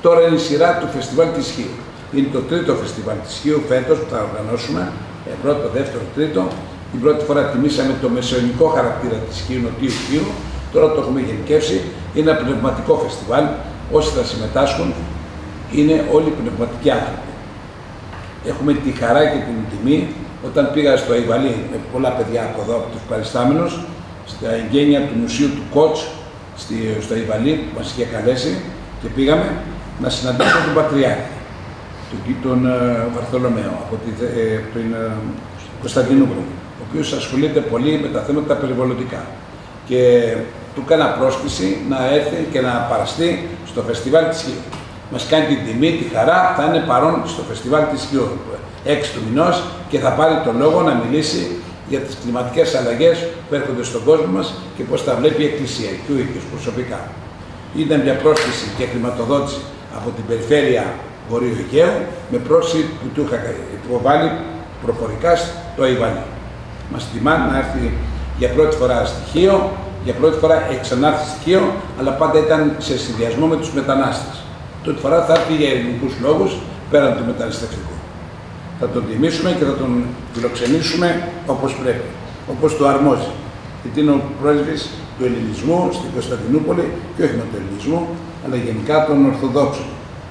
τώρα είναι η σειρά του Φεστιβάλ της Χίου. Είναι το τρίτο Φεστιβάλ της Χίου φέτος που θα οργανώσουμε, πρώτο, δεύτερο, τρίτο. Την πρώτη φορά τιμήσαμε το μεσαιωνικό χαρακτήρα της Χίου, νοτίου Χίου. Τώρα το έχουμε γενικεύσει. Είναι ένα πνευματικό φεστιβάλ. Όσοι θα συμμετάσχουν είναι όλοι πνευματικοί άνθρωποι. Έχουμε τη χαρά και την τιμή. Όταν πήγα στο Αϊβαλί με πολλά παιδιά από εδώ, από τους παριστάμενους, στα εγγένεια του Μουσείου του Κότς, στο Αϊβαλί που μας είχε καλέσει και πήγαμε να συναντήσουμε τον Πατριάρχη, τον Βαρθολομαίο, από την Κωνσταντινούπολη, ο οποίος ασχολείται πολύ με τα θέματα περιβαλλοντικά. Και του έκανα πρόσκληση να έρθει και να παραστεί στο Φεστιβάλ της Χίου. Μας κάνει την τιμή, τη χαρά, θα είναι παρόν στο Φεστιβάλ της Χίου 6 του μηνός και θα πάρει τον λόγο να μιλήσει για τις κλιματικές αλλαγές που έρχονται στον κόσμο μας και πώς τα βλέπει η Εκκλησία και ο ίδιος προσωπικά. Ήταν μια πρόσκληση και χρηματοδότηση από την περιφέρεια Βορείου Αιγαίου με πρόσκληση που του είχα υποβάλει προφορικά στο Αϊβαλί. Μας τιμά να έρθει για πρώτη φορά στοιχείο, για πρώτη φορά ξανάρθει στοιχείο, αλλά πάντα ήταν σε συνδυασμό με τους μετανάστες. Τότε φορά θα έρθει για ελληνικούς λόγους πέραν του μεταναστευτικού. Θα τον τιμήσουμε και θα τον φιλοξενήσουμε όπως πρέπει, όπως το αρμόζει. Γιατί είναι ο πρέσβης του ελληνισμού στην Κωνσταντινούπολη και όχι με του ελληνισμού, αλλά γενικά των Ορθοδόξων.